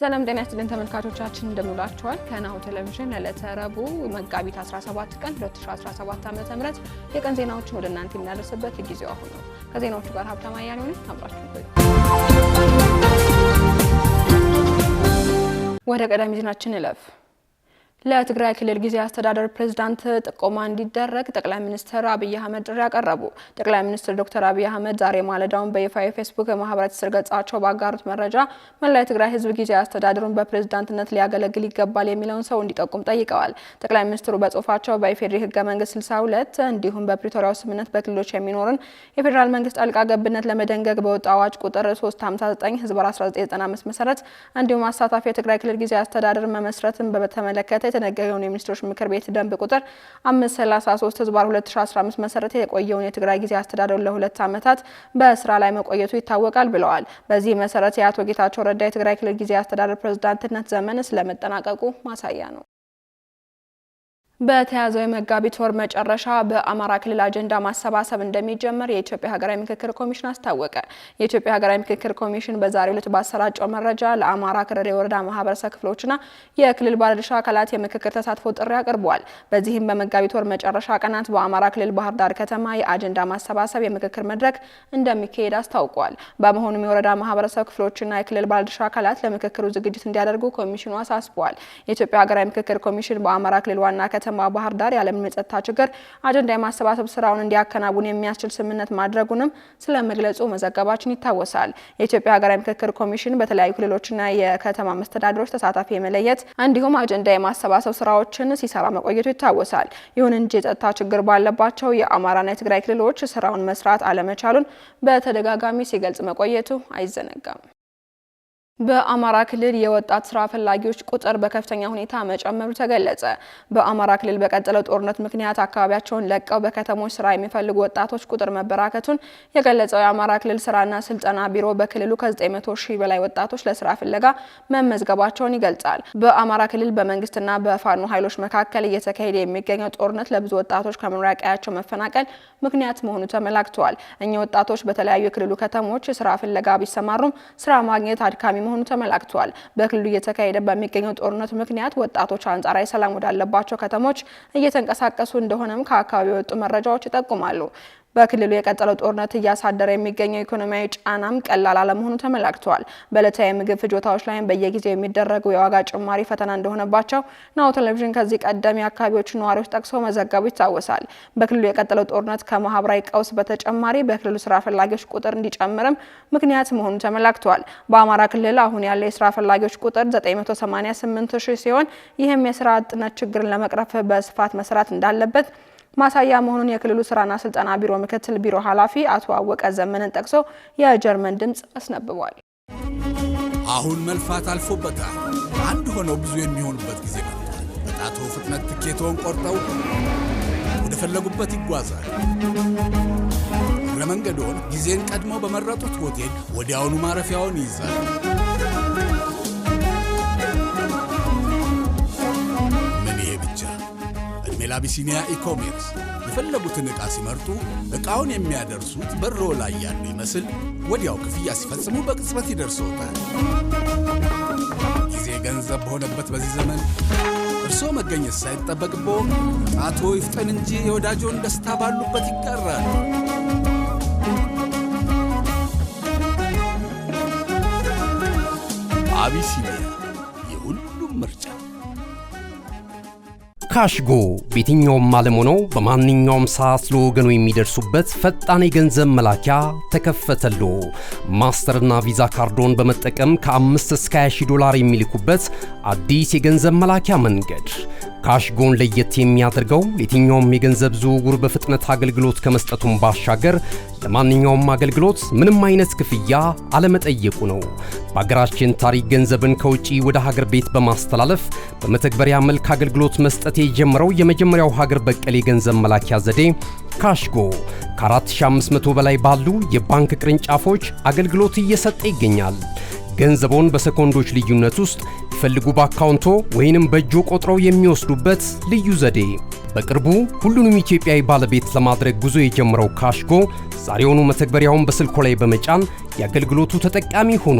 ሰላም ጤና ይስጥልን ተመልካቾቻችን እንደምንላችኋል። ከናሁ ቴሌቪዥን ለዕለተ ረቡዕ መጋቢት 17 ቀን 2017 ዓ.ም የቀን ዜናዎችን ወደ እናንተ የምናደርስበት ጊዜው አሁን ነው። ከዜናዎቹ ጋር ሀብታም አያሌው ነኝ። አብራችሁን ቆዩ። ወደ ቀዳሚ ዜናችን እንለፍ። ለትግራይ ክልል ጊዜያዊ አስተዳደር ፕሬዝዳንት ጥቆማ እንዲደረግ ጠቅላይ ሚኒስትር አብይ አህመድ ጥሪ ያቀረቡ። ጠቅላይ ሚኒስትር ዶክተር አብይ አህመድ ዛሬ ማለዳውን በይፋ የፌስቡክ ማህበራዊ ትስስር ገጻቸው ባጋሩት መረጃ መላው የትግራይ ህዝብ ጊዜያዊ አስተዳደሩን በፕሬዝዳንትነት ሊያገለግል ይገባል የሚለውን ሰው እንዲጠቁም ጠይቀዋል። ጠቅላይ ሚኒስትሩ በጽሁፋቸው በኢፌዴሪ ህገ መንግስት 62 እንዲሁም በፕሪቶሪያው ስምምነት በክልሎች የሚኖርን የፌዴራል መንግስት ጣልቃ ገብነት ለመደንገግ በወጣው አዋጅ ቁጥር 359/1995 መሰረት እንዲሁም አሳታፊ የትግራይ ክልል ጊዜያዊ አስተዳደር መመስረትን በተመለከተ የተነገረውን የሚኒስትሮች ምክር ቤት ደንብ ቁጥር 533/2015 መሰረት የቆየውን የትግራይ ጊዜያዊ አስተዳደር ለ2 ዓመታት በስራ ላይ መቆየቱ ይታወቃል ብለዋል። በዚህ መሰረት የአቶ ጌታቸው ረዳ የትግራይ ክልል ጊዜያዊ አስተዳደር ፕሬዝዳንትነት ዘመን ስለመጠናቀቁ ማሳያ ነው። በተያዘው የመጋቢት ወር መጨረሻ በአማራ ክልል አጀንዳ ማሰባሰብ እንደሚጀመር የኢትዮጵያ ሀገራዊ ምክክር ኮሚሽን አስታወቀ። የኢትዮጵያ ሀገራዊ ምክክር ኮሚሽን በዛሬው ዕለት ባሰራጨው መረጃ ለአማራ ክልል የወረዳ ማህበረሰብ ክፍሎችና የክልል ባለድርሻ አካላት የምክክር ተሳትፎ ጥሪ አቅርቧል። በዚህም በመጋቢት ወር መጨረሻ ቀናት በአማራ ክልል ባህር ዳር ከተማ የአጀንዳ ማሰባሰብ የምክክር መድረክ እንደሚካሄድ አስታውቋል። በመሆኑም የወረዳ ማህበረሰብ ክፍሎችና የክልል ባለድርሻ አካላት ለምክክሩ ዝግጅት እንዲያደርጉ ኮሚሽኑ አሳስቧል። የኢትዮጵያ ሀገራዊ ምክክር ኮሚሽን በአማራ ክልል ዋና ከተማ ባህር ዳር ያለምንም የጸጥታ ችግር አጀንዳ የማሰባሰብ ስራውን እንዲያከናውን የሚያስችል ስምምነት ማድረጉንም ስለመግለጹ መዘገባችን ይታወሳል። የኢትዮጵያ ሀገራዊ ምክክር ኮሚሽን በተለያዩ ክልሎችና የከተማ መስተዳድሮች ተሳታፊ የመለየት እንዲሁም አጀንዳ የማሰባሰብ ስራዎችን ሲሰራ መቆየቱ ይታወሳል። ይሁን እንጂ የጸጥታ ችግር ባለባቸው የአማራና የትግራይ ክልሎች ስራውን መስራት አለመቻሉን በተደጋጋሚ ሲገልጽ መቆየቱ አይዘነጋም። በአማራ ክልል የወጣት ስራ ፈላጊዎች ቁጥር በከፍተኛ ሁኔታ መጨመሩ ተገለጸ። በአማራ ክልል በቀጠለው ጦርነት ምክንያት አካባቢያቸውን ለቀው በከተሞች ስራ የሚፈልጉ ወጣቶች ቁጥር መበራከቱን የገለጸው የአማራ ክልል ስራና ስልጠና ቢሮ በክልሉ ከ900 ሺህ በላይ ወጣቶች ለስራ ፍለጋ መመዝገባቸውን ይገልጻል። በአማራ ክልል በመንግስትና በፋኖ ኃይሎች መካከል እየተካሄደ የሚገኘው ጦርነት ለብዙ ወጣቶች ከመኖሪያ ቀያቸው መፈናቀል ምክንያት መሆኑ ተመላክቷል። እኚህ ወጣቶች በተለያዩ የክልሉ ከተሞች ስራ ፍለጋ ቢሰማሩም ስራ ማግኘት አድካሚ መሆኑ ተመላክቷል። በክልሉ እየተካሄደ በሚገኘው ጦርነት ምክንያት ወጣቶች አንጻራዊ ሰላም ወዳለባቸው ከተሞች እየተንቀሳቀሱ እንደሆነም ከአካባቢው የወጡ መረጃዎች ይጠቁማሉ። በክልሉ የቀጠለው ጦርነት እያሳደረ የሚገኘው ኢኮኖሚያዊ ጫናም ቀላል አለመሆኑ ተመላክቷል። በዕለታዊ የምግብ ፍጆታዎች ላይም በየጊዜው የሚደረገው የዋጋ ጭማሪ ፈተና እንደሆነባቸው ናሁ ቴሌቪዥን ከዚህ ቀደም የአካባቢዎቹ ነዋሪዎች ጠቅሶ መዘገቡ ይታወሳል። በክልሉ የቀጠለው ጦርነት ከማህበራዊ ቀውስ በተጨማሪ በክልሉ ስራ ፈላጊዎች ቁጥር እንዲጨምርም ምክንያት መሆኑ ተመላክቷል። በአማራ ክልል አሁን ያለው የስራ ፈላጊዎች ቁጥር 988 ሺህ ሲሆን ይህም የስራ አጥነት ችግርን ለመቅረፍ በስፋት መስራት እንዳለበት ማሳያ መሆኑን የክልሉ ስራና ስልጠና ቢሮ ምክትል ቢሮ ኃላፊ አቶ አወቀ ዘመንን ጠቅሶ የጀርመን ድምጽ አስነብቧል። አሁን መልፋት አልፎበታል። አንድ ሆነው ብዙ የሚሆኑበት ጊዜ መጥቷል። በጣቶ ፍጥነት ትኬቶን ቆርጠው ወደ ፈለጉበት ይጓዛል። ለመንገዶን ጊዜን ቀድሞ በመረጡት ሆቴል ወዲያውኑ ማረፊያውን ይይዛል። አቢሲኒያ ኢኮሜርስ የፈለጉትን ዕቃ ሲመርጡ ዕቃውን የሚያደርሱት በሮ ላይ ያሉ ይመስል ወዲያው ክፍያ ሲፈጽሙ በቅጽበት ይደርሶታል። ጊዜ ገንዘብ በሆነበት በዚህ ዘመን እርስዎ መገኘት ሳይጠበቅብዎ ጣቶ ይፍጠን እንጂ የወዳጆን ደስታ ባሉበት ይቀራል። አቢሲኒያ የሁሉም ምርጫ። ካሽጎ በየትኛውም ዓለም ሆነው በማንኛውም ሰዓት ለወገኑ የሚደርሱበት ፈጣን የገንዘብ መላኪያ ተከፈተሎ። ማስተርና ቪዛ ካርዶን በመጠቀም ከ5 እስከ 20 ዶላር የሚልኩበት አዲስ የገንዘብ መላኪያ መንገድ። ካሽጎን ለየት የሚያደርገው የትኛውም የገንዘብ ዝውውር በፍጥነት አገልግሎት ከመስጠቱም ባሻገር ለማንኛውም አገልግሎት ምንም አይነት ክፍያ አለመጠየቁ ነው። በሀገራችን ታሪክ ገንዘብን ከውጪ ወደ ሀገር ቤት በማስተላለፍ በመተግበሪያ መልክ አገልግሎት መስጠት የጀመረው የመጀመሪያው ሀገር በቀል የገንዘብ መላኪያ ዘዴ ካሽጎ ከ4500 በላይ ባሉ የባንክ ቅርንጫፎች አገልግሎት እየሰጠ ይገኛል። ገንዘቦን በሰኮንዶች ልዩነት ውስጥ ይፈልጉ በአካውንቶ ወይንም በእጆ ቆጥረው የሚወስዱበት ልዩ ዘዴ። በቅርቡ ሁሉንም ኢትዮጵያዊ ባለቤት ለማድረግ ጉዞ የጀመረው ካሽጎ ዛሬውኑ መተግበሪያውን በስልኮ ላይ በመጫን የአገልግሎቱ ተጠቃሚ ሆኑ።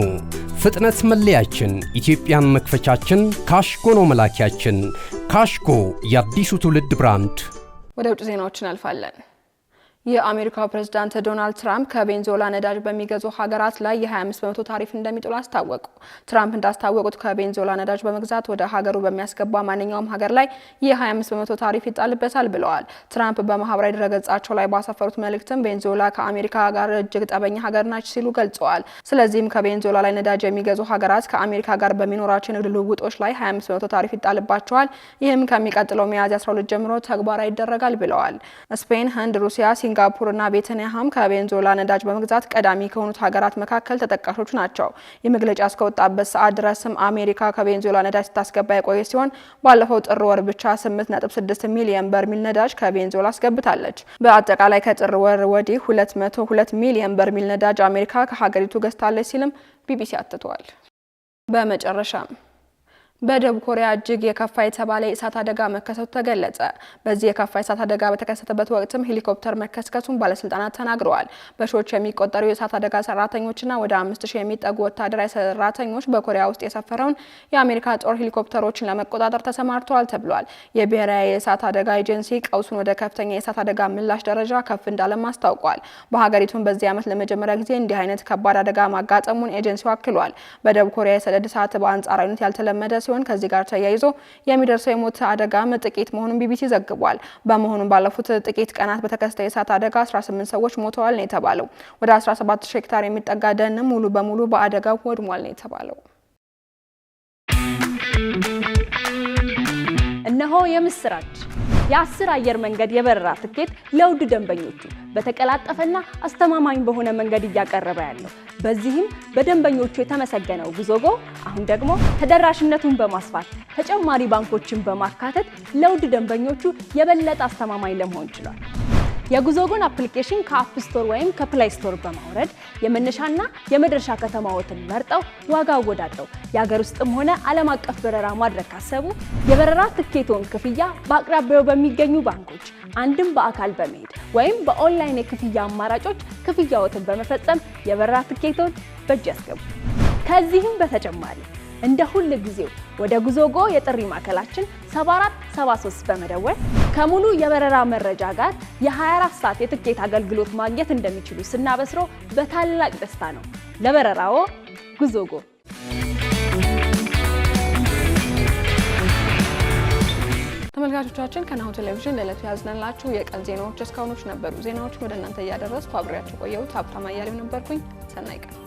ፍጥነት መለያችን፣ ኢትዮጵያን መክፈቻችን፣ ካሽጎ ነው መላኪያችን። ካሽጎ የአዲሱ ትውልድ ብራንድ። ወደ ውጭ ዜናዎች እናልፋለን። የአሜሪካው ፕሬዝዳንት ዶናልድ ትራምፕ ከቬንዙዌላ ነዳጅ በሚገዙ ሀገራት ላይ የ25% ታሪፍ እንደሚጥሉ አስታወቁ። ትራምፕ እንዳስታወቁት ከቬንዙዌላ ነዳጅ በመግዛት ወደ ሀገሩ በሚያስገባ ማንኛውም ሀገር ላይ የ25% ታሪፍ ይጣልበታል ብለዋል። ትራምፕ በማህበራዊ ድረገጻቸው ላይ ባሰፈሩት መልእክትም ቬንዙዌላ ከአሜሪካ ጋር እጅግ ጠበኛ ሀገር ናች ሲሉ ገልጸዋል። ስለዚህም ከቬንዙዌላ ላይ ነዳጅ የሚገዙ ሀገራት ከአሜሪካ ጋር በሚኖራቸው ንግድ ልውውጦች ላይ 25% ታሪፍ ይጣልባቸዋል። ይህም ከሚቀጥለው ሚያዝያ 12 ጀምሮ ተግባራዊ ይደረጋል ብለዋል። ስፔን፣ ህንድ፣ ሩሲያ፣ ሲንጋፖር እና ቬትናም ከቬንዙዌላ ነዳጅ በመግዛት ቀዳሚ ከሆኑት ሀገራት መካከል ተጠቃሾች ናቸው። የመግለጫ እስከወጣበት ሰዓት ድረስም አሜሪካ ከቬንዙዌላ ነዳጅ ስታስገባ የቆየ ሲሆን ባለፈው ጥር ወር ብቻ 8.6 ሚሊዮን በርሚል ነዳጅ ከቬንዙዌላ አስገብታለች። በአጠቃላይ ከጥር ወር ወዲህ 202 ሚሊዮን በርሚል ነዳጅ አሜሪካ ከሀገሪቱ ገዝታለች ሲልም ቢቢሲ አትቷል። በመጨረሻም በደቡብ ኮሪያ እጅግ የከፋ የተባለ የእሳት አደጋ መከሰቱ ተገለጸ። በዚህ የከፋ የእሳት አደጋ በተከሰተበት ወቅትም ሄሊኮፕተር መከስከሱን ባለስልጣናት ተናግረዋል። በሺዎች የሚቆጠሩ የእሳት አደጋ ሰራተኞችና ወደ 5000 የሚጠጉ ወታደራዊ ሰራተኞች በኮሪያ ውስጥ የሰፈረውን የአሜሪካ ጦር ሄሊኮፕተሮችን ለመቆጣጠር ተሰማርተዋል ተብሏል። የብሔራዊ የእሳት አደጋ ኤጀንሲ ቀውሱን ወደ ከፍተኛ የእሳት አደጋ ምላሽ ደረጃ ከፍ እንዳለም አስታውቋል። በሀገሪቱም በዚህ ዓመት ለመጀመሪያ ጊዜ እንዲህ አይነት ከባድ አደጋ ማጋጠሙን ኤጀንሲው አክሏል። በደቡብ ኮሪያ የሰደድ እሳት በአንጻራዊነት ያልተለመደ ሲሆን ከዚህ ጋር ተያይዞ የሚደርሰው የሞት አደጋም ጥቂት መሆኑን ቢቢሲ ዘግቧል። በመሆኑም ባለፉት ጥቂት ቀናት በተከሰተ የእሳት አደጋ 18 ሰዎች ሞተዋል ነው የተባለው። ወደ 17000 ሄክታር የሚጠጋ ደን ሙሉ በሙሉ በአደጋው ወድሟል ነው የተባለው። እነሆ የምስራች! የ10 አየር መንገድ የበረራ ትኬት ለውድ ደንበኞቹ በተቀላጠፈና አስተማማኝ በሆነ መንገድ እያቀረበ ያለው። በዚህም በደንበኞቹ የተመሰገነው ጉዞጎ አሁን ደግሞ ተደራሽነቱን በማስፋት ተጨማሪ ባንኮችን በማካተት ለውድ ደንበኞቹ የበለጠ አስተማማኝ ለመሆን ችሏል። የጉዞጎን አፕሊኬሽን ከአፕ ስቶር ወይም ከፕላይ ስቶር በማውረድ የመነሻና የመድረሻ ከተማዎትን መርጠው ዋጋ አወዳድረው የሀገር ውስጥም ሆነ ዓለም አቀፍ በረራ ማድረግ ካሰቡ የበረራ ትኬቶን ክፍያ በአቅራቢያው በሚገኙ ባንኮች አንድም በአካል በመሄድ ወይም በኦንላይን የክፍያ አማራጮች ክፍያዎትን በመፈጸም የበረራ ትኬቶን በእጅ ያስገቡ። ከዚህም በተጨማሪ እንደ ሁሉ ጊዜው ወደ ጉዞጎ የጥሪ ማዕከላችን 7473 በመደወል ከሙሉ የበረራ መረጃ ጋር የ24 ሰዓት የትኬት አገልግሎት ማግኘት እንደሚችሉ ስናበስሮ በታላቅ ደስታ ነው። ለበረራዎ ጉዞጎ። ተመልካቾቻችን ከናሁ ቴሌቪዥን ለዕለቱ ያዝነላችሁ የቀን ዜናዎች እስካሁኖች ነበሩ። ዜናዎችን ወደ እናንተ እያደረስኩ አብሬያችሁ ቆየሁት። ሀብታማ አያሌው ነበርኩኝ። ሰናይ ቀን።